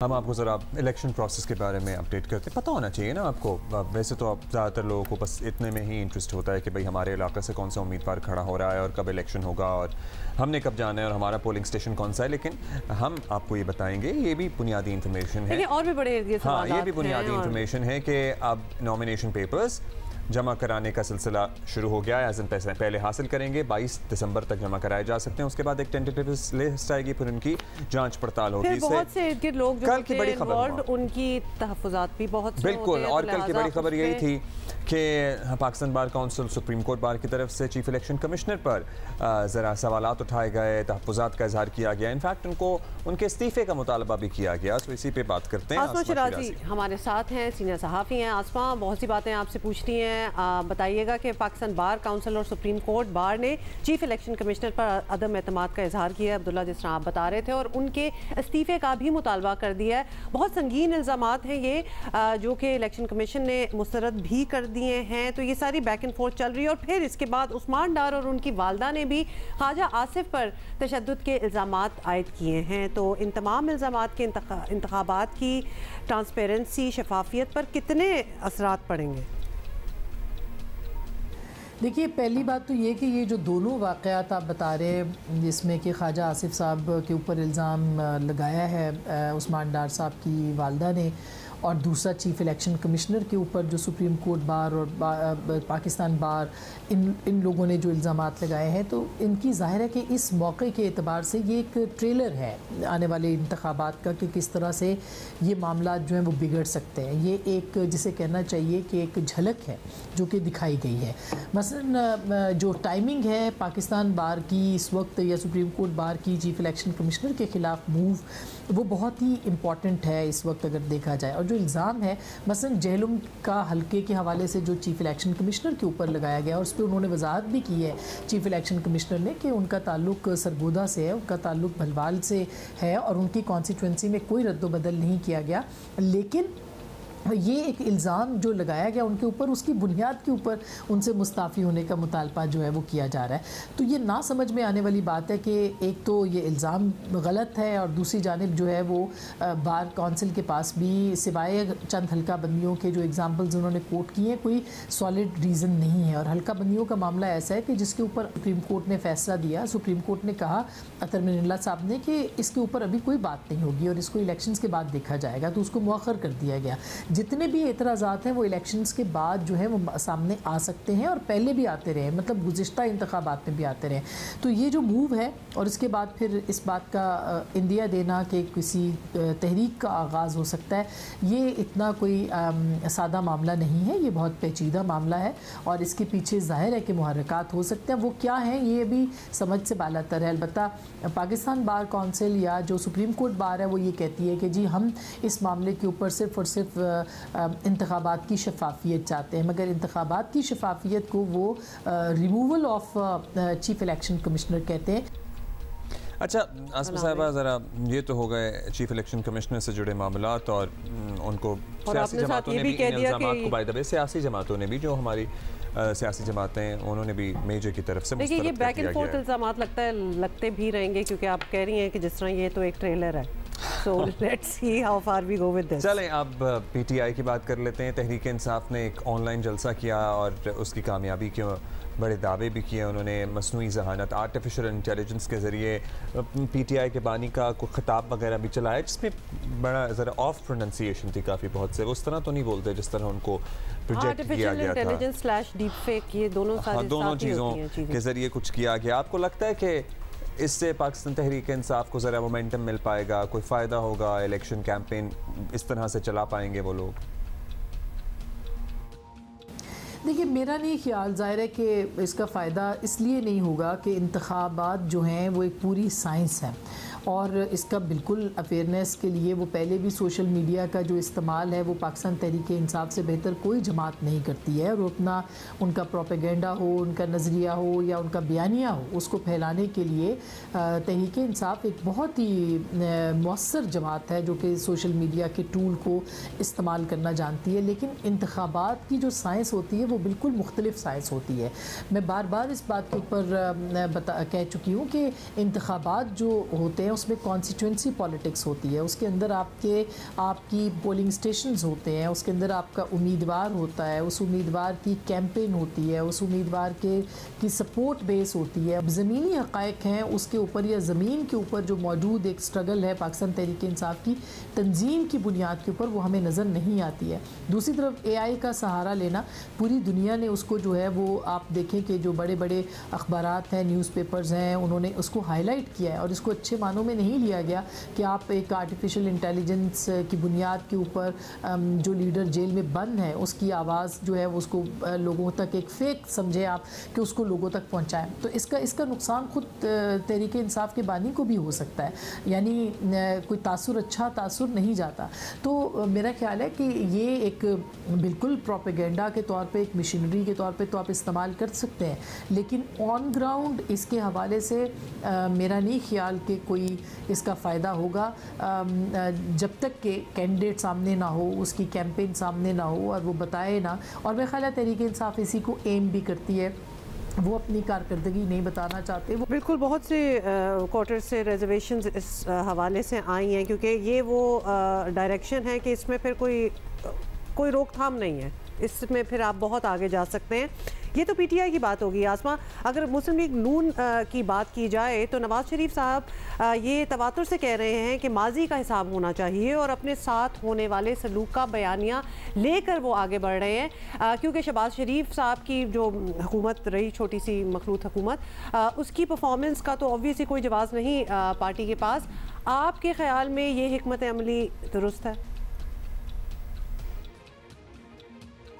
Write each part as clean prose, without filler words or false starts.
हम आपको ज़रा इलेक्शन प्रोसेस के बारे में अपडेट करते हैं। पता होना चाहिए ना आपको। वैसे तो आप ज़्यादातर लोगों को बस इतने में ही इंटरेस्ट होता है कि भाई हमारे इलाके से कौन सा उम्मीदवार खड़ा हो रहा है और कब इलेक्शन होगा और हमने कब जाना है और हमारा पोलिंग स्टेशन कौन सा है। लेकिन हम आपको ये बताएंगे, ये भी बुनियादी इंफॉर्मेशन है। और भी बड़े हाँ, ये भी बुनियादी इंफॉर्मेशन है कि अब नॉमिनेशन पेपर्स जमा कराने का सिलसिला शुरू हो गया है। एज इन पहले हासिल करेंगे, 22 दिसंबर तक जमा कराए जा सकते हैं। उसके बाद एक टेंटेटिव लिस्ट आएगी, फिर उनकी जांच पड़ताल होगी। फिर बहुत से इर्द-गिर्द लोग जो कल की बड़ी खबर, उनकी तहफ़्फ़ुज़ात भी बहुत से बिल्कुल होते हैं, और तो कल की बड़ी खबर यही थी कि Pakistan bar council supreme court bar की तरफ से चीफ इलेक्शन कमिश्नर पर ज़रा सवालात उठाए गए, तहफ़्फ़ुज़ात का इजहार किया गया। इनफैक्ट उनको उनके इस्तीफ़े का मुतालबा भी किया गया। तो इसी पे बात करते हैं। आसमा शिराज़ी हमारे साथ हैं, सीनियर सहाफ़ी हैं। आसमा, बहुत सी बातें आपसे पूछनी हैं। बताइएगा कि पाकिस्तान बार काउंसिल और सुप्रीम कोर्ट बार ने चीफ इलेक्शन कमिश्नर पर अदम एतमाद का इजहार किया है, अब्दुल्ला, जिस तरह आप बता रहे थे, और उनके इस्तीफ़े का भी मुतालबा कर दिया है। बहुत संगीन इल्ज़ामात हैं ये, जो कि इलेक्शन कमीशन ने मुस्तरद भी कर दिए हैं। तो ये सारी बैक एंड फोर्थ चल रही है। और फिर इसके बाद उस्मान डार और उनकी वालदा ने भी ख्वाजा आसिफ पर तशद्दुद के इल्ज़ामात आयद किए हैं। तो इन तमाम इल्ज़ामात के इंतखाबात की ट्रांसपेरेंसी, शफाफियत पर कितने असरात पड़ेंगे? देखिए, पहली बात तो ये कि ये जो दोनों वाक़यात आप बता रहे हैं, जिसमें कि ख्वाजा आसिफ साहब के ऊपर इल्ज़ाम लगाया है उस्मान डार साहब की वालदा ने, और दूसरा चीफ़ इलेक्शन कमिश्नर के ऊपर जो सुप्रीम कोर्ट बार और पाकिस्तान बार, इन लोगों ने जो इल्ज़ामात लगाए हैं, तो इनकी ज़ाहिर है कि इस मौके के एतबार से ये एक ट्रेलर है आने वाले इंतखाबात का कि किस तरह से ये मामला जो हैं वो बिगड़ सकते हैं। ये एक, जिसे कहना चाहिए कि एक झलक है जो कि दिखाई गई है। मसलन जो टाइमिंग है पाकिस्तान बार की इस वक्त, या सुप्रीम कोर्ट बार की चीफ़ इलेक्शन कमिश्नर के ख़िलाफ़ मूव, वो बहुत ही इम्पॉर्टेंट है इस वक्त अगर देखा जाए। और जो इल्ज़ाम है मसलन जहलुम का हल्के के हवाले से जो चीफ़ इलेक्शन कमिश्नर के ऊपर लगाया गया, और उस पर उन्होंने वजाहत भी की है चीफ़ इलेक्शन कमिश्नर ने कि उनका ताल्लुक़ सरगोदा से है, उनका ताल्लुक़ भलवाल से है, और उनकी कॉन्स्टिट्यूंसी में कोई रद्द-ओ-बदल नहीं किया गया। लेकिन ये एक इल्ज़ाम जो लगाया गया उनके ऊपर, उसकी बुनियाद के ऊपर उनसे मुस्ताफ़ी होने का मुतालबा जो है वो किया जा रहा है। तो ये ना समझ में आने वाली बात है कि एक तो ये इल्ज़ाम गलत है, और दूसरी जानिब जो है वो बार काउंसिल के पास भी सिवाय चंद हल्का बंदियों के जो एग्ज़ाम्पल्स उन्होंने कोट किए हैं, कोई सॉलिड रीज़न नहीं है। और हल्का बंदियों का मामला ऐसा है कि जिसके ऊपर सुप्रीम कोर्ट ने फ़ैसला दिया। सुप्रीम कोर्ट ने कहा अतर मिनल्ला साहब ने कि इसके ऊपर अभी कोई बात नहीं होगी और इसको इलेक्शंस के बाद देखा जाएगा, तो उसको मुअख्खर कर दिया गया। जितने भी एतराज़ात हैं वो इलेक्शंस के बाद जो है वो सामने आ सकते हैं, और पहले भी आते रहे, मतलब गुज़िश्ता इंतखाबात में भी आते रहे। तो ये जो मूव है, और इसके बाद फिर इस बात का इंदिया देना कि किसी तहरीक का आगाज़ हो सकता है, ये इतना कोई सादा मामला नहीं है, ये बहुत पेचीदा मामला है, और इसके पीछे ज़ाहिर है कि मुहर्रिकात हो सकते हैं। वो क्या हैं ये भी समझ से बालातर है। अलबत्ता पाकिस्तान बार काउंसिल या जो सुप्रीम कोर्ट बार है वो ये कहती है कि जी हम इस मामले के ऊपर सिर्फ़ और सिर्फ इंतखाबात की शफाफियत चाहते हैं, मगर इंतखाबात की शफाफियत को वो removal of chief election commissioner कहते हैं। अच्छा आसमा साहिबा, ज़रा ये तो हो गए चीफ इलेक्शन कमिश्नर से जुड़े मामलात, और उनको सियासी जमातों ने भी इन इल्ज़ामात को, बाय द वे सियासी जमातों ने भी, जो हमारी सियासी जमातें, उन्होंने भी मेजर की तरफ से देखिए, ये बैक एंड फोर्थ इल्ज़ामात लगते भी रहेंगे, क्योंकि आप कह रही हैं कि जिस तरह ये तो एक ट्रेलर है। So let's see how far we go with this. चलें अब पीटीआई की बात कर लेते हैं। तहरीक इंसाफ ने एक ऑनलाइन जलसा किया और उसकी कामयाबी के बड़े दावे भी किए उन्होंने। मसनूई ज़हानत, आर्टिफिशियल इंटेलिजेंस के ज़रिए पीटीआई के बानी का कोई खिताब वगैरह भी चलाया, जिसमें बड़ा ज़रा ऑफ प्रोनंसिएशन थी काफ़ी, बहुत से उस तरह तो नहीं बोलते जिस तरह उनको प्रोजेक्ट किया गया था। ये दोनों चीज़ों के ज़रिए कुछ किया गया। आपको लगता है कि इससे पाकिस्तान तहरीक इंसाफ को ज़रा मोमेंटम मिल पाएगा, कोई फ़ायदा होगा, इलेक्शन कैंपेन इस तरह से चला पाएंगे वो लोग? देखिए, मेरा नहीं ख्याल, ज़ाहिर है कि इसका फ़ायदा इसलिए नहीं होगा कि इंतखाबात जो हैं वो एक पूरी साइंस है, और इसका बिल्कुल अवेयरनेस के लिए वो पहले भी सोशल मीडिया का जो इस्तेमाल है वो पाकिस्तान तहरीक इंसाफ से बेहतर कोई जमात नहीं करती है। और अपना उनका प्रोपेगेंडा हो, उनका नज़रिया हो या उनका बयानिया हो, उसको फैलाने के लिए तहरीक इंसाफ एक बहुत ही मौसर जमात है जो कि सोशल मीडिया के टूल को इस्तेमाल करना जानती है। लेकिन इंतखाबात की जो साइंस होती है वो बिल्कुल मुख्तलिफ साइंस होती है। मैं बार बार इस बात के ऊपर कह चुकी हूँ कि इंतखाबात जो होते हैं उसमें कॉन्स्टिट्यूंसी पॉलिटिक्स होती है, उसके अंदर आपकी पोलिंग स्टेशंस होते हैं, उसके अंदर आपका उम्मीदवार होता है, उस उम्मीदवार की कैंपेन होती है, उस उम्मीदवार की सपोर्ट बेस होती है। ज़मीनी हक़ाइक़ हैं उसके ऊपर या ज़मीन के ऊपर जो मौजूद एक स्ट्रगल है पाकिस्तान तहरीक इंसाफ की तंजीम की बुनियाद के ऊपर, वो हमें नज़र नहीं आती है। दूसरी तरफ AI का सहारा लेना, पूरी दुनिया ने उसको जो है वो आप देखें कि जो बड़े बड़े अखबारात हैं, न्यूज़पेपर्स हैं, उन्होंने उसको हाईलाइट किया है और इसको अच्छे मानों में नहीं लिया गया कि आप एक आर्टिफिशियल इंटेलिजेंस की बुनियाद के ऊपर जो लीडर जेल में बंद है उसकी आवाज़ जो है वो उसको लोगों तक एक फेक समझे आप कि उसको लोगों तक पहुंचाएं। तो इसका नुकसान खुद तहरीक इंसाफ के बानी को भी हो सकता है, यानी कोई तासुर अच्छा तासुर नहीं जाता। तो मेरा ख्याल है कि ये एक बिल्कुल प्रोपेगेंडा के तौर पे, एक मशीनरी के तौर पे तो आप इस्तेमाल कर सकते हैं, लेकिन ऑन ग्राउंड इसके हवाले से मेरा नहीं ख्याल कि कोई इसका फ़ायदा होगा जब तक कि कैंडिडेट सामने ना हो, उसकी कैंपेन सामने ना हो और वो बताए ना। और मेरा ख्याल है तहरीक इंसाफ इसी को एम भी करती है, वो अपनी कारकर्दगी नहीं बताना चाहते। वो बिल्कुल, बहुत से क्वार्टर से रिजर्वेशंस इस हवाले से आई हैं क्योंकि ये वो डायरेक्शन है कि इसमें फिर कोई रोकथाम नहीं है, इसमें फिर आप बहुत आगे जा सकते हैं। ये तो PTI की बात होगी। आसमा, अगर मुस्लिम लीग नून की बात की जाए तो नवाज शरीफ साहब ये तवातुर से कह रहे हैं कि माजी का हिसाब होना चाहिए और अपने साथ होने वाले सलूक का बयानिया लेकर वो आगे बढ़ रहे हैं, क्योंकि शहबाज शरीफ साहब की जो हुकूमत रही, छोटी सी मखलूत हुकूमत, उसकी परफॉर्मेंस का तो ऑब्वियसली कोई जवाब नहीं पार्टी के पास। आपके ख्याल में ये हिकमत अमली दुरुस्त है?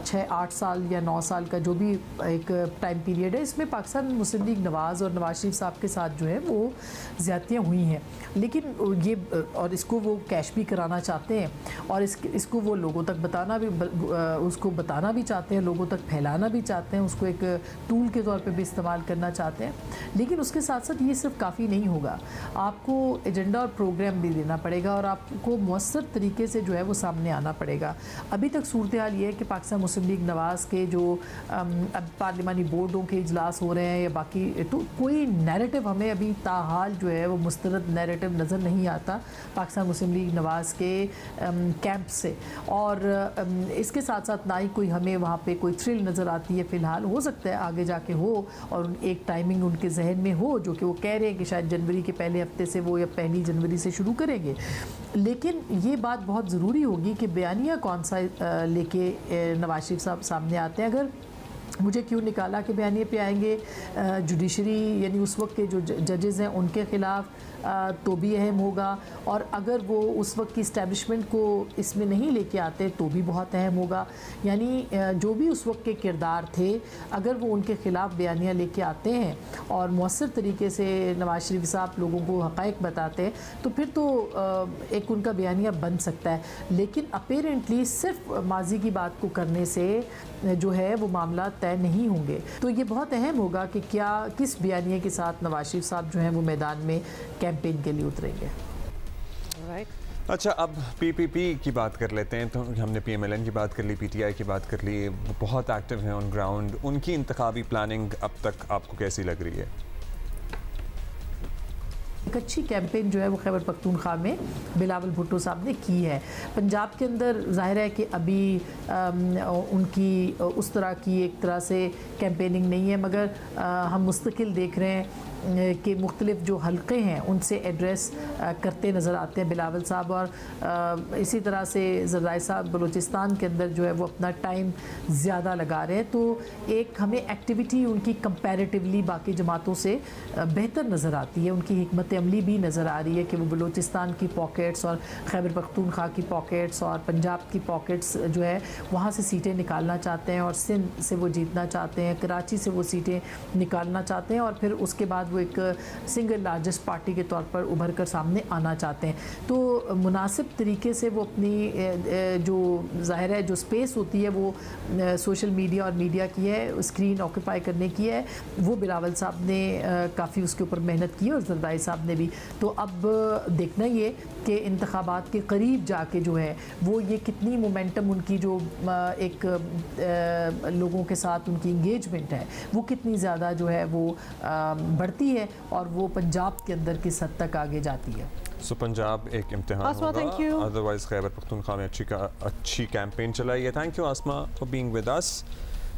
6-8 साल या 9 साल का जो भी एक टाइम पीरियड है, इसमें पाकिस्तान मुस्लिम लीग नवाज़ और नवाज शरीफ साहब के साथ जो है वो ज़्यादतियाँ हुई हैं, लेकिन ये और इसको वो कैश भी कराना चाहते हैं और इसको वो लोगों तक उसको बताना भी चाहते हैं, लोगों तक फैलाना भी चाहते हैं, उसको एक टूल के तौर पे भी इस्तेमाल करना चाहते हैं। लेकिन उसके साथ साथ ये सिर्फ काफ़ी नहीं होगा, आपको एजेंडा और प्रोग्राम भी देना पड़ेगा और आपको मौसर तरीके से जो है वो सामने आना पड़ेगा। अभी तक सूरत हाल ये है कि पाकिस्तान मुस्लिम लीग नवाज़ के जो अब पार्लिमानी बोर्डों के इजलास हो रहे हैं या बाकी, तो कोई नैरेटिव हमें अभी ताहाल जो है वो मुस्तरद नैरेटिव नज़र नहीं आता पाकिस्तान मुस्लिम लीग नवाज़ के कैंप से। और इसके साथ साथ ना ही कोई हमें वहाँ पे कोई थ्रिल नज़र आती है फ़िलहाल। हो सकता है आगे जाके हो और एक टाइमिंग उनके जहन में हो जो कि वो कह रहे हैं कि शायद जनवरी के पहले हफ्ते से वो या 1 जनवरी से शुरू करेंगे। लेकिन ये बात बहुत ज़रूरी होगी कि बयानिया कौन सा लेके नवाज शरीफ साहब सामने आते हैं। अगर मुझे क्यों निकाला कि बयानिए पे आएंगे जुडिशरी यानी उस वक्त के जो जजेज़ हैं उनके ख़िलाफ़, तो भी अहम होगा, और अगर वो उस वक्त की इस्टेब्लिशमेंट को इसमें नहीं लेके आते तो भी बहुत अहम होगा। यानी जो भी उस वक्त के किरदार थे, अगर वो उनके ख़िलाफ़ बयानियाँ लेके आते हैं और मौसर तरीके से नवाज शरीफ साहब लोगों को हक़ाइक़ बताते हैं तो फिर तो एक उनका बयानिया बन सकता है। लेकिन अपेरेंटली सिर्फ माजी की बात को करने से जो है वो मामला तय नहीं होंगे। तो ये बहुत अहम होगा कि किस बयानिए के साथ नवाज शरीफ साहब जो हैं वो मैदान में कैंपेन के लिए उतरेंगे। अच्छा, अब PPP की बात कर लेते हैं। तो हमने PMLN की बात कर ली, PTI की बात कर ली, वो बहुत एक्टिव हैं ऑन ग्राउंड। उनकी इंतखाबी प्लानिंग अब तक आपको कैसी लग रही है? एक अच्छी कैंपेन जो है वो खैबर पख्तूनख्वा में बिलावल भुट्टो साहब ने की है। पंजाब के अंदर ज़ाहिर है कि अभी उनकी उस तरह की एक तरह से कैंपेनिंग नहीं है, मगर हम मुस्तकिल देख रहे हैं कि मुख्तलिफ जो हल्के हैं उनसे एड्रेस करते नज़र आते हैं बिलावल साहब। और इसी तरह से ज़रदारी साहब बलूचिस्तान के अंदर जो है वो अपना टाइम ज़्यादा लगा रहे हैं। तो एक हमें एक्टिविटी उनकी कंपैरेटिवली बाकी जमातों से बेहतर नज़र आती है, उनकी हिकमत अमली भी नज़र आ रही है कि वो बलूचिस्तान की पॉकेट्स और खैबर पख्तूनख्वा की पॉकेट्स और पंजाब की पॉकेट्स जो है वहाँ से सीटें निकालना चाहते हैं और सिंध से वो जीतना चाहते हैं, कराची से वो सीटें निकालना चाहते हैं और फिर उसके बाद वो एक सिंगल लार्जेस्ट पार्टी के तौर पर उभर कर सामने आना चाहते हैं। तो मुनासिब तरीके से वो अपनी जो ज़ाहिर है जो स्पेस होती है वो सोशल मीडिया और मीडिया की है, स्क्रीन ऑक्यूपाई करने की है, वो बिलावल साहब ने काफ़ी उसके ऊपर मेहनत की और ज़रदारी साहब ने भी। तो अब देखना ये के इंतखाबात के करीब जाके जो है वो ये कितनी मोमेंटम उनकी जो एक लोगों के साथ उनकी इंगेजमेंट है वो कितनी ज़्यादा जो है वो बढ़ती है और वो पंजाब के अंदर किस हद तक आगे जाती है। सो पंजाब एक इम्तिहान होगा, अदरवाइज खैबर पख्तूनख्वा में अच्छी कैंपेन चलाई है। Thank you Asma for being with us.